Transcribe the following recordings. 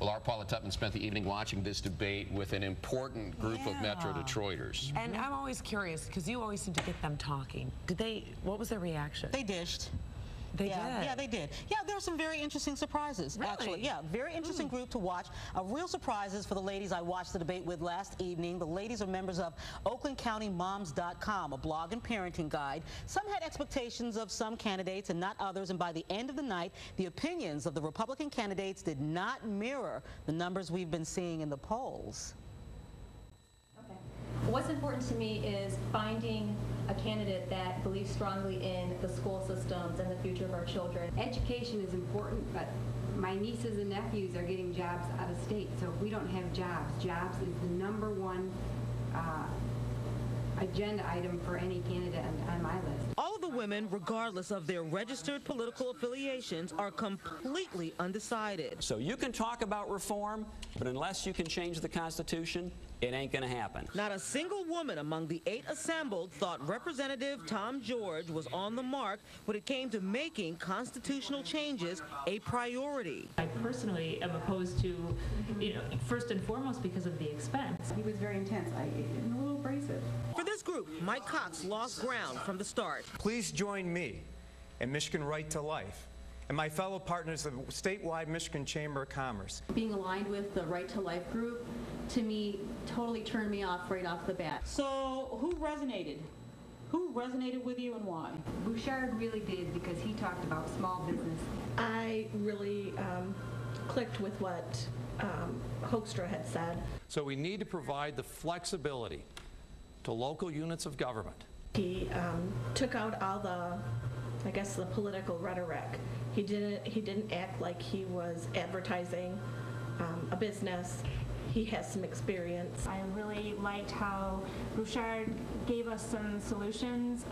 Well, our Paula Tutman spent the evening watching this debate with an important group of Metro Detroiters. And I'm always curious, because you always seem to get them talking. What was their reaction? They dished. They did? Yeah, they did. Yeah, there were some very interesting surprises, really? actually. Yeah, very interesting group to watch. Real surprises for the ladies I watched the debate with last evening. The ladies are members of OaklandCountyMoms.com, a blog and parenting guide. Some had expectations of some candidates and not others, and by the end of the night, the opinions of the Republican candidates did not mirror the numbers we've been seeing in the polls. What's important to me is finding a candidate that believes strongly in the school systems and the future of our children. Education is important, but my nieces and nephews are getting jobs out of state, so if we don't have jobs, jobs is the #1 agenda item for any candidate on my list. All of the women, regardless of their registered political affiliations, are completely undecided. So you can talk about reform, but unless you can change the Constitution, it ain't going to happen. Not a single woman among the 8 assembled thought Representative Tom George was on the mark when it came to making constitutional changes a priority. I personally am opposed to, first and foremost because of the expense. He was very intense, and a little abrasive. For this group, Mike Cox lost ground from the start. Please join me in Michigan Right to Life and my fellow partners of the statewide Michigan Chamber of Commerce. Being aligned with the Right to Life group, to me, totally turned me off right off the bat. So who resonated? Who resonated with you and why? Bouchard really did, because he talked about small business. I really clicked with what Hoekstra had said. So we need to provide the flexibility to local units of government. He took out all the, I guess, the political rhetoric. He didn't act like he was advertising a business. He has some experience. I really liked how Bouchard gave us some solutions.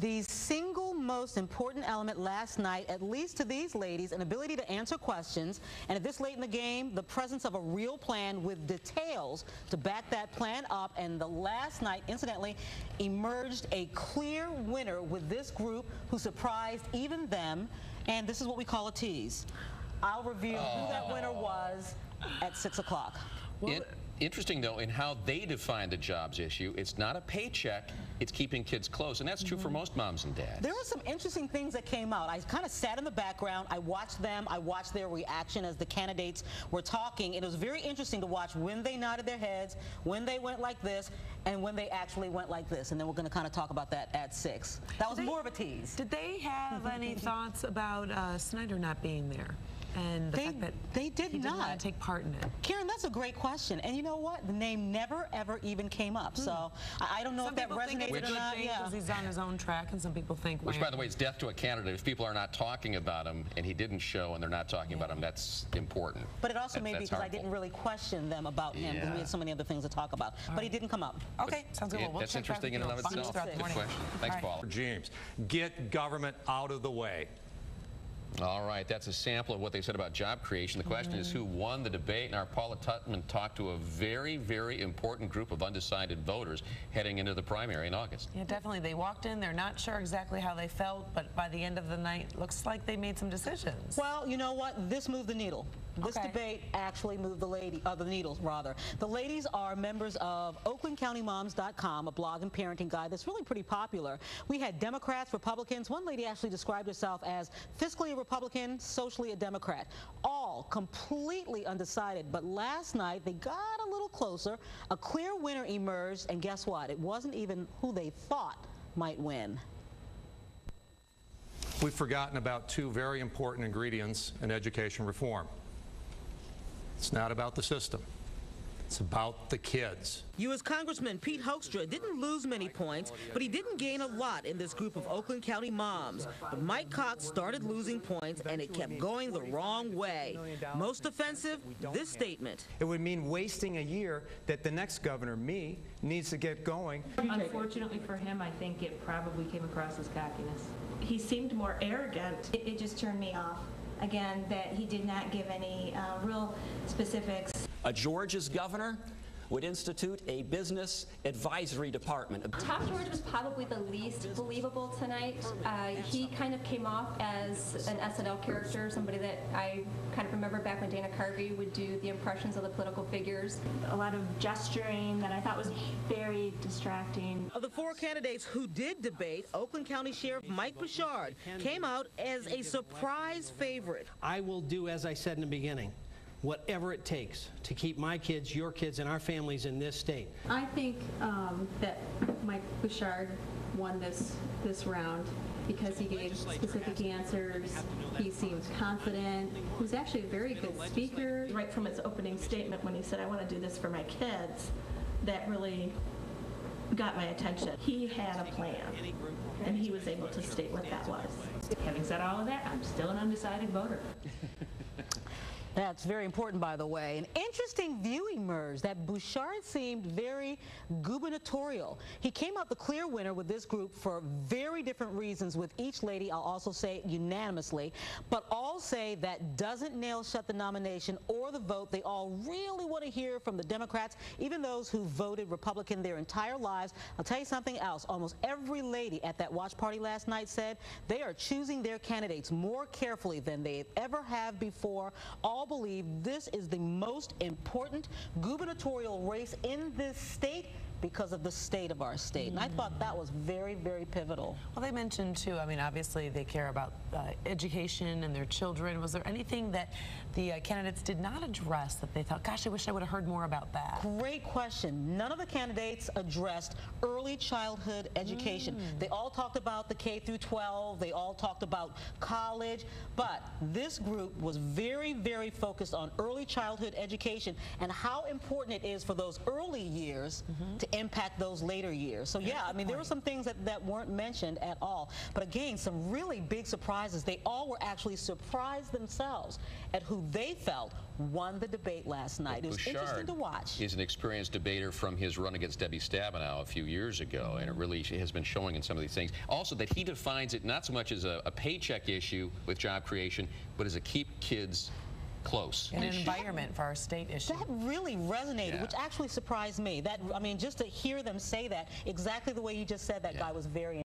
The single most important element last night, at least to these ladies, an ability to answer questions, and at this late in the game, the presence of a real plan with details to back that plan up. And the last night, incidentally, emerged a clear winner with this group who surprised even them, and this is what we call a tease. I'll reveal who that winner was at 6 o'clock. Interesting, though, in how they define the jobs issue. It's not a paycheck, it's keeping kids close, and that's true for most moms and dads. There were some interesting things that came out. I kind of sat in the background. I watched them. I watched their reaction as the candidates were talking. It was very interesting to watch when they nodded their heads, when they went like this, and when they actually went like this. And then we're going to kind of talk about that at 6. That was more of a tease. Did they have any thoughts about Snyder not being there? And the fact that they did he not didn't want to take part in it. Karen, that's a great question. And you know what? The name never, ever even came up. So I don't know if that resonated or not. Yeah, because he's on his own track, and some people think. Which, by the way, is death to a candidate. If people are not talking about him, and he didn't show, and they're not talking about him, that's important. But it also may be because I didn't really question them about him, because we had so many other things to talk about. But he didn't come up. Okay, sounds good. Well, that's interesting in and of itself. Good question. Thanks, Paula. James, get government out of the way. All right, that's a sample of what they said about job creation. The question is who won the debate, and our Paula Tutman talked to a very, very important group of undecided voters heading into the primary in August. Yeah, definitely. They walked in, they're not sure exactly how they felt, but by the end of the night, looks like they made some decisions. Well, you know what? This moved the needle. This debate actually moved the needles, rather. The ladies are members of OaklandCountyMoms.com, a blog and parenting guide that's really pretty popular. We had Democrats, Republicans. One lady actually described herself as fiscally a Republican, socially a Democrat. All completely undecided, but last night they got a little closer. A clear winner emerged, and guess what? It wasn't even who they thought might win. We've forgotten about 2 very important ingredients in education reform. It's not about the system. It's about the kids. U.S. Congressman Pete Hoekstra didn't lose many points, but he didn't gain a lot in this group of Oakland County moms. But Mike Cox started losing points, and it kept going the wrong way. Most offensive, this statement. It would mean wasting a year that the next governor, me, needs to get going. Unfortunately for him, I think it probably came across as cockiness. He seemed more arrogant. It just turned me off. Again, that he did not give any real specifics. Georgia's governor would institute a business advisory department. Tom George was probably the least believable tonight. He kind of came off as an SNL character, somebody that I kind of remember back when Dana Carvey would do the impressions of the political figures. A lot of gesturing that I thought was very distracting. Of the 4 candidates who did debate, Oakland County Sheriff Mike Bouchard came out as a surprise favorite. I will do, as I said in the beginning, whatever it takes to keep my kids, your kids, and our families in this state. I think that Mike Bouchard won this round because he gave specific answers. He seemed confident. He was actually a very good speaker. Right from his opening statement when he said, "I want to do this for my kids," that really got my attention. He had a plan, and he was able to state what that was. Having said all of that, I'm still an undecided voter. That's very important, by the way. An interesting view emerged that Bouchard seemed very gubernatorial. He came out the clear winner with this group for very different reasons, with each lady, I'll also say unanimously, but all say that doesn't nail shut the nomination or the vote. They all really want to hear from the Democrats, even those who voted Republican their entire lives. I'll tell you something else. Almost every lady at that watch party last night said they are choosing their candidates more carefully than they ever have before. All believe this is the most important gubernatorial race in this state because of the state of our state. And I thought that was very, very pivotal. Well, they mentioned, too, I mean, obviously they care about education and their children. Was there anything that the candidates did not address that they thought, gosh, I wish I would have heard more about that? Great question. None of the candidates addressed early childhood education. They all talked about the K through 12. They all talked about college. But this group was very, very focused on early childhood education and how important it is for those early years to impact those later years. So yeah, I mean, there were some things that weren't mentioned at all. But again, some really big surprises. They all were actually surprised themselves at who they felt won the debate last night. It was interesting to watch. Is an experienced debater from his run against Debbie Stabenow a few years ago, and it really has been showing in some of these things. Also, that he defines it not so much as a paycheck issue with job creation, but as a keep kids close. An environment for our state issue. That really resonated, which actually surprised me. That, I mean, just to hear them say that exactly the way you just said that, guy was very